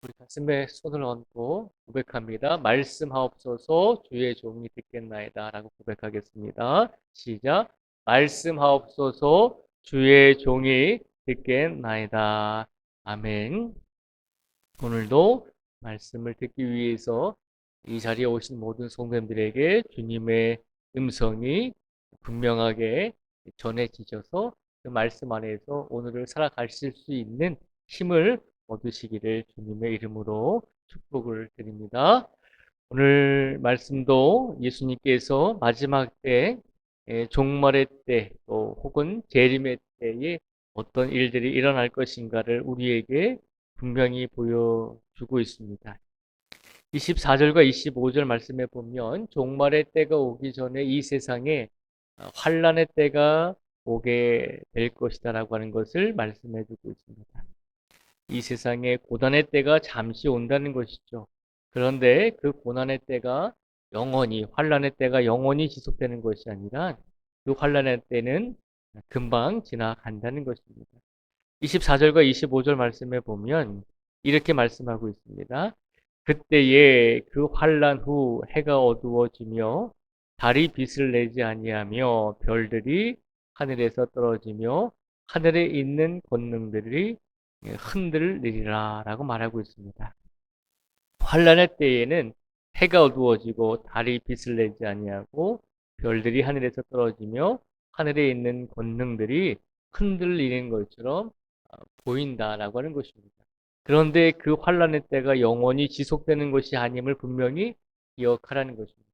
우리 가슴에 손을 얹고 고백합니다. 말씀하옵소서 주의 종이 듣겠나이다 라고 고백하겠습니다. 시작. 말씀하옵소서 주의 종이 듣겠나이다. 아멘. 오늘도 말씀을 듣기 위해서 이 자리에 오신 모든 성도님들에게 주님의 음성이 분명하게 전해지셔서 그 말씀 안에서 오늘을 살아가실 수 있는 힘을 얻으시기를 주님의 이름으로 축복을 드립니다. 오늘 말씀도 예수님께서 마지막 때, 종말의 때, 또 혹은 재림의 때에 어떤 일들이 일어날 것인가를 우리에게 분명히 보여주고 있습니다. 24절과 25절 말씀에 보면 종말의 때가 오기 전에 이 세상에 환란의 때가 오게 될 것이다라고 하는 것을 말씀해 주고 있습니다. 이 세상에 고난의 때가 잠시 온다는 것이죠. 그런데 그 고난의 때가 영원히, 환란의 때가 영원히 지속되는 것이 아니라 그 환란의 때는 금방 지나간다는 것입니다. 24절과 25절 말씀에 보면 이렇게 말씀하고 있습니다. 그때에 그 환란 후 해가 어두워지며 달이 빛을 내지 아니하며 별들이 하늘에서 떨어지며 하늘에 있는 권능들이 흔들리리라 라고 말하고 있습니다. 환란의 때에는 해가 어두워지고 달이 빛을 내지 아니하고 별들이 하늘에서 떨어지며 하늘에 있는 권능들이 흔들리는 것처럼 보인다라고 하는 것입니다. 그런데 그 환란의 때가 영원히 지속되는 것이 아님을 분명히 기억하라는 것입니다.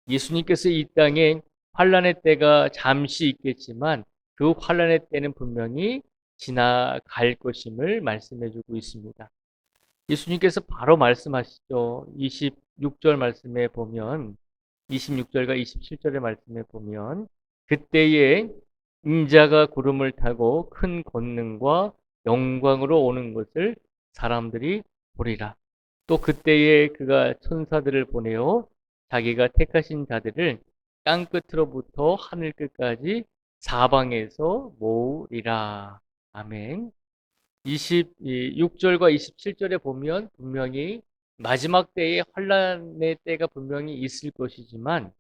예수님께서 이 땅에 환란의 때가 잠시 있겠지만 그 환란의 때는 분명히 지나갈 것임을 말씀해 주고 있습니다. 예수님께서 바로 말씀하시죠. 26절 말씀에 보면 26절과 27절의 말씀에 보면 그때에 인자가 구름을 타고 큰 권능과 영광으로 오는 것을 사람들이 보리라. 또 그때에 그가 천사들을 보내어 자기가 택하신 자들을 땅 끝으로부터 하늘 끝까지 사방에서 모으리라. 아멘. 26절과 27절에 보면 분명히 마지막 때에 환란의 때가 분명히 있을 것이지만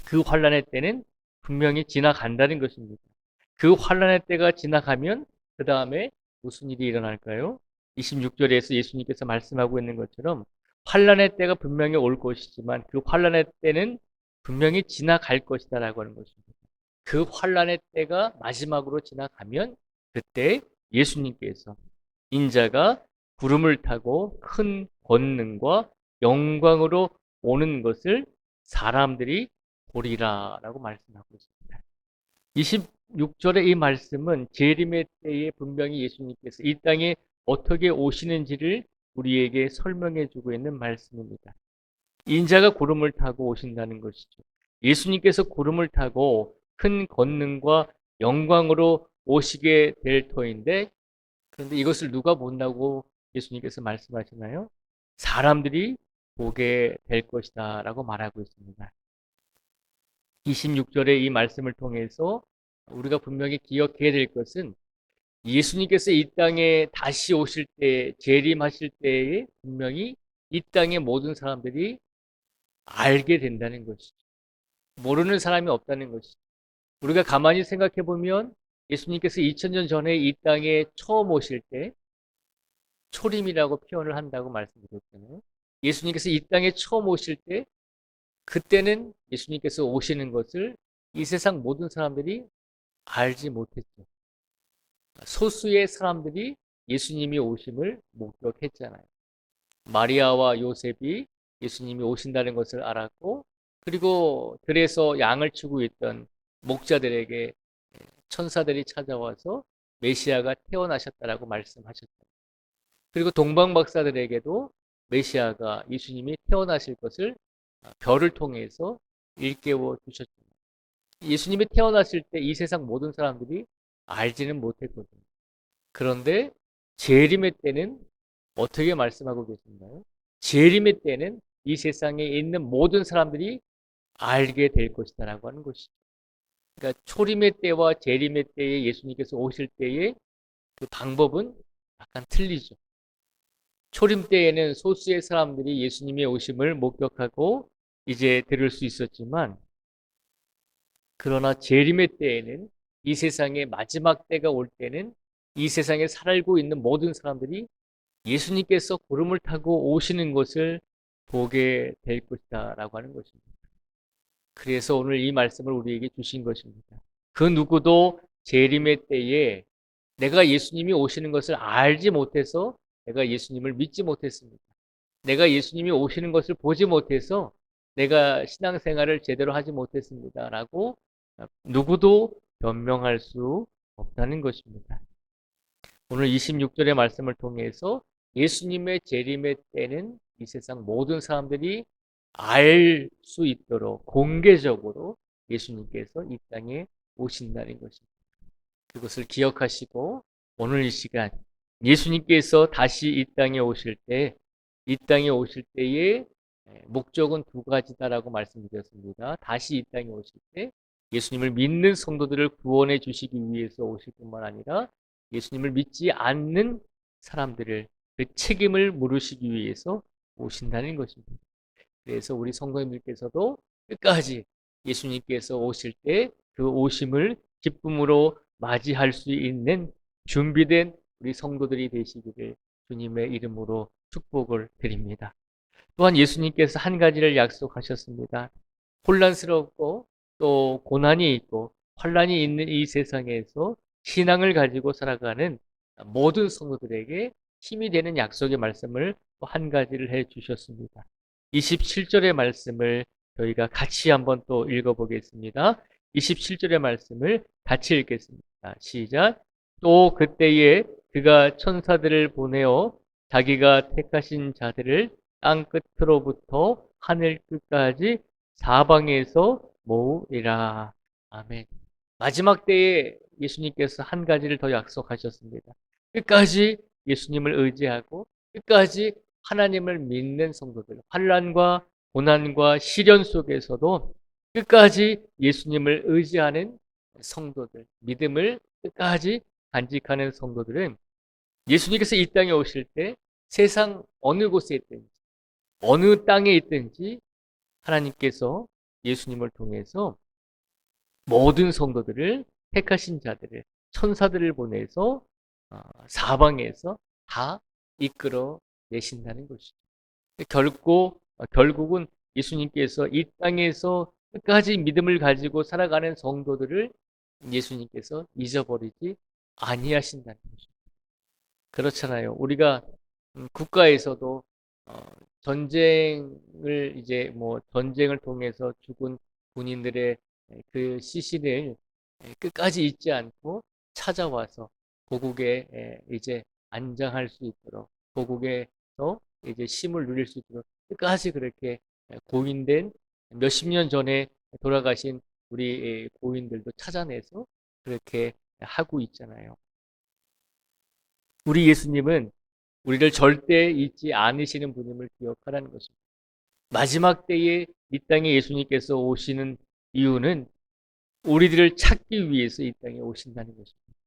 그 환란의 때는 분명히 지나간다는 것입니다. 그 환란의 때가 지나가면 그 다음에 무슨 일이 일어날까요? 26절에서 예수님께서 말씀하고 있는 것처럼 환란의 때가 분명히 올 것이지만 그 환란의 때는 분명히 지나갈 것이다라고 하는 것입니다. 그 환란의 때가 마지막으로 지나가면 그때 예수님께서 인자가 구름을 타고 큰 권능과 영광으로 오는 것을 사람들이 보리라라고 말씀하고 있습니다. 26절의 이 말씀은 재림의 때에 분명히 예수님께서 이 땅에 어떻게 오시는지를 우리에게 설명해 주고 있는 말씀입니다. 인자가 구름을 타고 오신다는 것이죠. 예수님께서 구름을 타고 큰 권능과 영광으로 오시게 될 터인데 그런데 이것을 누가 본다고 예수님께서 말씀하시나요? 사람들이 보게 될 것이다 라고 말하고 있습니다. 26절의 이 말씀을 통해서 우리가 분명히 기억해야 될 것은 예수님께서 이 땅에 다시 오실 때, 재림하실 때에 분명히 이 땅의 모든 사람들이 알게 된다는 것이죠. 모르는 사람이 없다는 것이죠. 우리가 가만히 생각해 보면 예수님께서 2000년 전에 이 땅에 처음 오실 때 초림이라고 표현을 한다고 말씀드렸잖아요. 예수님께서 이 땅에 처음 오실 때 그때는 예수님께서 오시는 것을 이 세상 모든 사람들이 알지 못했죠. 소수의 사람들이 예수님이 오심을 목격했잖아요. 마리아와 요셉이 예수님이 오신다는 것을 알았고 그리고 들에서 양을 치고 있던 목자들에게 천사들이 찾아와서 메시아가 태어나셨다라고 말씀하셨죠. 그리고 동방 박사들에게도 메시아가 예수님이 태어나실 것을 별을 통해서 일깨워 주셨죠. 예수님이 태어났을 때 이 세상 모든 사람들이 알지는 못했거든요. 그런데 재림의 때는 어떻게 말씀하고 계신가요? 재림의 때는 이 세상에 있는 모든 사람들이 알게 될 것이다라고 하는 것이죠. 그러니까 초림의 때와 재림의 때에 예수님께서 오실 때의 그 방법은 약간 틀리죠. 초림 때에는 소수의 사람들이 예수님의 오심을 목격하고 이제 들을 수 있었지만, 그러나 재림의 때에는, 이 세상의 마지막 때가 올 때는 이 세상에 살고 있는 모든 사람들이 예수님께서 구름을 타고 오시는 것을 보게 될 것이다 라고 하는 것입니다. 그래서 오늘 이 말씀을 우리에게 주신 것입니다. 그 누구도 재림의 때에 내가 예수님이 오시는 것을 알지 못해서 내가 예수님을 믿지 못했습니다. 내가 예수님이 오시는 것을 보지 못해서 내가 신앙생활을 제대로 하지 못했습니다 라고 누구도 변명할 수 없다는 것입니다. 오늘 26절의 말씀을 통해서 예수님의 재림의 때는 이 세상 모든 사람들이 알 수 있도록 공개적으로 예수님께서 이 땅에 오신다는 것입니다. 그것을 기억하시고 오늘 이 시간 예수님께서 다시 이 땅에 오실 때, 이 땅에 오실 때의 목적은 두 가지다라고 말씀드렸습니다. 다시 이 땅에 오실 때 예수님을 믿는 성도들을 구원해 주시기 위해서 오실 뿐만 아니라 예수님을 믿지 않는 사람들을 그 책임을 물으시기 위해서 오신다는 것입니다. 그래서 우리 성도님들께서도 끝까지 예수님께서 오실 때 그 오심을 기쁨으로 맞이할 수 있는 준비된 우리 성도들이 되시기를 주님의 이름으로 축복을 드립니다. 또한 예수님께서 한 가지를 약속하셨습니다. 혼란스럽고 또 고난이 있고 환란이 있는 이 세상에서 신앙을 가지고 살아가는 모든 성도들에게 힘이 되는 약속의 말씀을 또 한 가지를 해 주셨습니다. 27절의 말씀을 저희가 같이 한번 또 읽어보겠습니다. 27절의 말씀을 같이 읽겠습니다. 시작. 또 그때에 그가 천사들을 보내어 자기가 택하신 자들을 땅 끝으로부터 하늘 끝까지 사방에서 모으리라. 아멘. 마지막 때에 예수님께서 한 가지를 더 약속하셨습니다. 끝까지 예수님을 의지하고 끝까지 하나님을 믿는 성도들, 환난과 고난과 시련 속에서도 끝까지 예수님을 의지하는 성도들, 믿음을 끝까지 간직하는 성도들은 예수님께서 이 땅에 오실 때 세상 어느 곳에 있든지 어느 땅에 있든지 하나님께서 예수님을 통해서 모든 성도들을 택하신 자들을 천사들을 보내서 사방에서 다 이끌어 내신다는 것이죠. 결국은 예수님께서 이 땅에서 끝까지 믿음을 가지고 살아가는 성도들을 예수님께서 잊어버리지 아니하신다는 것이죠. 그렇잖아요. 우리가 국가에서도 전쟁을 이제 뭐 전쟁을 통해서 죽은 군인들의 그 시신을 끝까지 잊지 않고 찾아와서 고국에 이제 안장할 수 있도록 고국에서 이제 쉼을 누릴 수 있도록 끝까지 그렇게 고인된 몇십 년 전에 돌아가신 우리 고인들도 찾아내서 그렇게 하고 있잖아요. 우리 예수님은 우리를 절대 잊지 않으시는 분임을 기억하라는 것입니다. 마지막 때에 이 땅에 예수님께서 오시는 이유는 우리들을 찾기 위해서 이 땅에 오신다는 것입니다.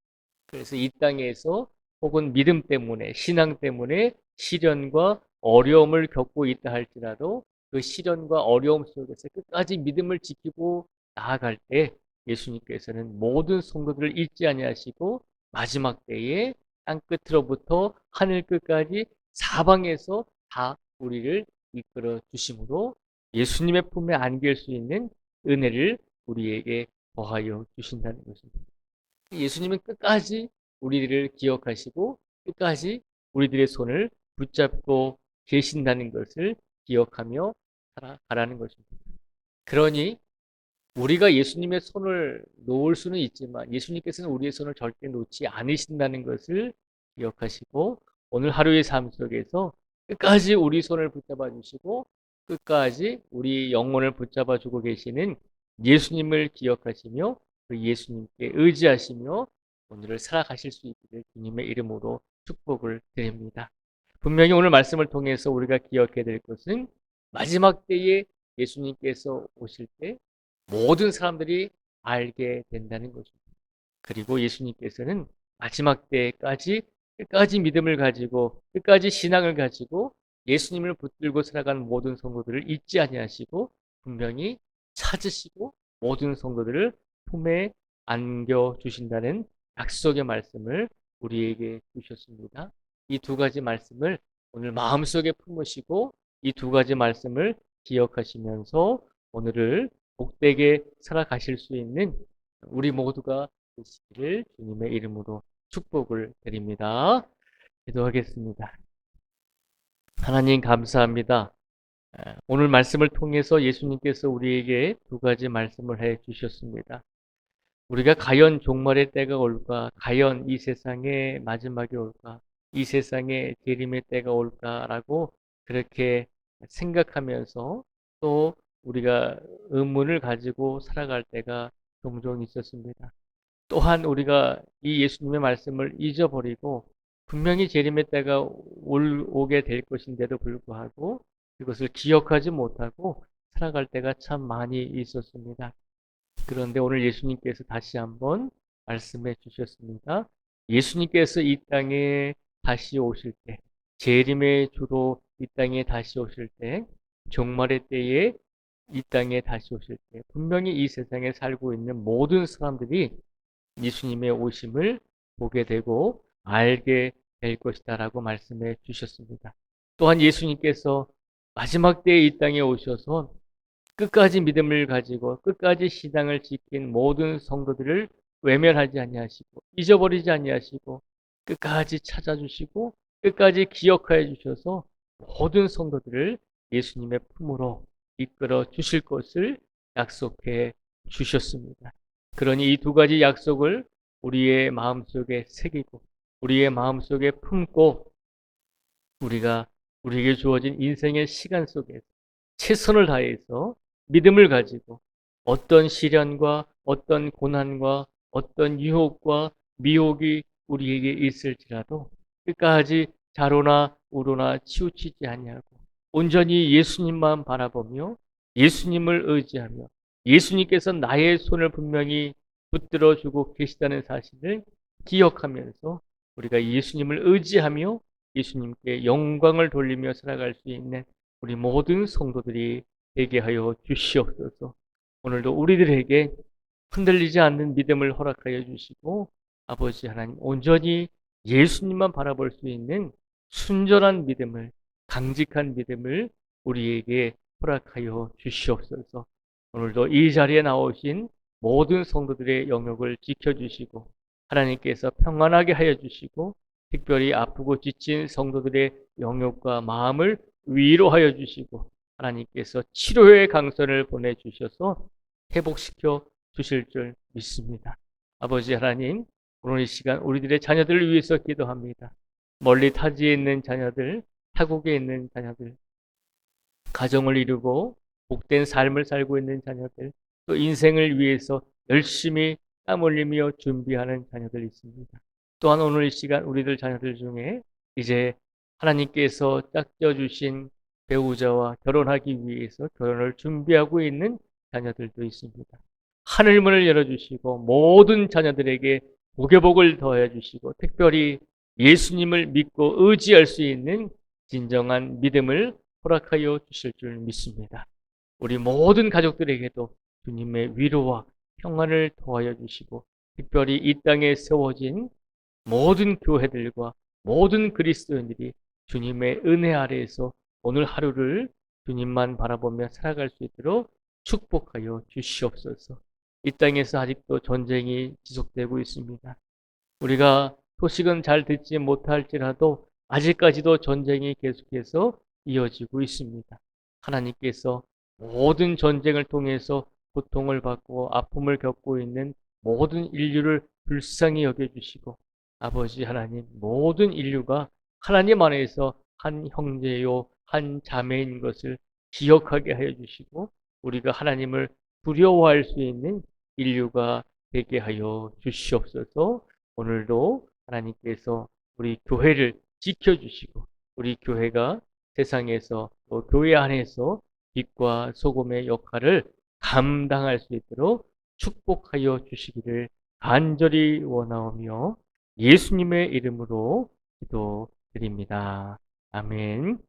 그래서 이 땅에서 혹은 믿음 때문에, 신앙 때문에 시련과 어려움을 겪고 있다 할지라도 그 시련과 어려움 속에서 끝까지 믿음을 지키고 나아갈 때 예수님께서는 모든 성도들을 잊지 아니하시고 마지막 때에 땅 끝으로부터 하늘 끝까지 사방에서 다 우리를 이끌어 주심으로 예수님의 품에 안길 수 있는 은혜를 우리에게 더하여 주신다는 것입니다. 예수님은 끝까지 우리들을 기억하시고 끝까지 우리들의 손을 붙잡고 계신다는 것을 기억하며 살아가라는 것입니다. 그러니 우리가 예수님의 손을 놓을 수는 있지만 예수님께서는 우리의 손을 절대 놓지 않으신다는 것을 기억하시고 오늘 하루의 삶 속에서 끝까지 우리 손을 붙잡아 주시고 끝까지 우리 영혼을 붙잡아 주고 계시는 예수님을 기억하시며 그 예수님께 의지하시며 오늘을 살아가실 수 있기를 주님의 이름으로 축복을 드립니다. 분명히 오늘 말씀을 통해서 우리가 기억해야 될 것은 마지막 때에 예수님께서 오실 때 모든 사람들이 알게 된다는 것입니다. 그리고 예수님께서는 마지막 때까지 끝까지 믿음을 가지고 끝까지 신앙을 가지고 예수님을 붙들고 살아가는 모든 성도들을 잊지 아니하시고 분명히 찾으시고 모든 성도들을 품에 안겨 주신다는 약속의 말씀을 우리에게 주셨습니다. 이 두 가지 말씀을 오늘 마음속에 품으시고 이 두 가지 말씀을 기억하시면서 오늘을 복되게 살아가실 수 있는 우리 모두가 되시기를 주님의 이름으로 축복을 드립니다. 기도하겠습니다. 하나님 감사합니다. 오늘 말씀을 통해서 예수님께서 우리에게 두 가지 말씀을 해 주셨습니다. 우리가 과연 종말의 때가 올까? 과연 이 세상의 마지막이 올까? 이 세상의 재림의 때가 올까라고 그렇게 생각하면서 또 우리가 의문을 가지고 살아갈 때가 종종 있었습니다. 또한 우리가 이 예수님의 말씀을 잊어버리고 분명히 재림의 때가 오게 될 것인데도 불구하고 그것을 기억하지 못하고 살아갈 때가 참 많이 있었습니다. 그런데 오늘 예수님께서 다시 한번 말씀해 주셨습니다. 예수님께서 이 땅에 다시 오실 때, 재림의 주로 이 땅에 다시 오실 때, 종말의 때에 이 땅에 다시 오실 때, 분명히 이 세상에 살고 있는 모든 사람들이 예수님의 오심을 보게 되고 알게 될 것이다라고 말씀해 주셨습니다. 또한 예수님께서 마지막 때에 이 땅에 오셔서 끝까지 믿음을 가지고 끝까지 신앙을 지킨 모든 성도들을 외면하지 아니하시고 잊어버리지 아니하시고 끝까지 찾아주시고 끝까지 기억하여 주셔서 모든 성도들을 예수님의 품으로 이끌어 주실 것을 약속해 주셨습니다. 그러니 이 두 가지 약속을 우리의 마음속에 새기고 우리의 마음속에 품고 우리가 우리에게 주어진 인생의 시간 속에서 최선을 다해서 믿음을 가지고 어떤 시련과 어떤 고난과 어떤 유혹과 미혹이 우리에게 있을지라도 끝까지 좌로나 우로나 치우치지 아니하고 온전히 예수님만 바라보며 예수님을 의지하며 예수님께서 나의 손을 분명히 붙들어 주고 계시다는 사실을 기억하면서 우리가 예수님을 의지하며 예수님께 영광을 돌리며 살아갈 수 있는 우리 모든 성도들이 되게 하여 주시옵소서. 오늘도 우리들에게 흔들리지 않는 믿음을 허락하여 주시고 아버지 하나님 온전히 예수님만 바라볼 수 있는 순전한 믿음을 강직한 믿음을 우리에게 허락하여 주시옵소서. 오늘도 이 자리에 나오신 모든 성도들의 영역을 지켜주시고 하나님께서 평안하게 하여 주시고 특별히 아프고 지친 성도들의 영역과 마음을 위로하여 주시고 하나님께서 치료의 강선을 보내주셔서 회복시켜 주실 줄 믿습니다. 아버지 하나님, 오늘 이 시간 우리들의 자녀들을 위해서 기도합니다. 멀리 타지에 있는 자녀들, 타국에 있는 자녀들, 가정을 이루고 복된 삶을 살고 있는 자녀들, 또 인생을 위해서 열심히 땀 흘리며 준비하는 자녀들이 있습니다. 또한 오늘 이 시간 우리들 자녀들 중에 이제 하나님께서 짝져 주신 배우자와 결혼하기 위해서 결혼을 준비하고 있는 자녀들도 있습니다. 하늘문을 열어주시고 모든 자녀들에게 복의 복을 더해 주시고 특별히 예수님을 믿고 의지할 수 있는 진정한 믿음을 허락하여 주실 줄 믿습니다. 우리 모든 가족들에게도 주님의 위로와 평안을 더하여 주시고 특별히 이 땅에 세워진 모든 교회들과 모든 그리스도인들이 주님의 은혜 아래에서 오늘 하루를 주님만 바라보며 살아갈 수 있도록 축복하여 주시옵소서. 이 땅에서 아직도 전쟁이 지속되고 있습니다. 우리가 소식은 잘 듣지 못할지라도 아직까지도 전쟁이 계속해서 이어지고 있습니다. 하나님께서 모든 전쟁을 통해서 고통을 받고 아픔을 겪고 있는 모든 인류를 불쌍히 여겨주시고 아버지 하나님 모든 인류가 하나님 안에서 한 형제요 한 자매인 것을 기억하게 하여 주시고 우리가 하나님을 두려워할 수 있는 인류가 되게 하여 주시옵소서. 오늘도 하나님께서 우리 교회를 지켜주시고 우리 교회가 세상에서 또 교회 안에서 빛과 소금의 역할을 감당할 수 있도록 축복하여 주시기를 간절히 원하오며 예수님의 이름으로 기도드립니다. 아멘.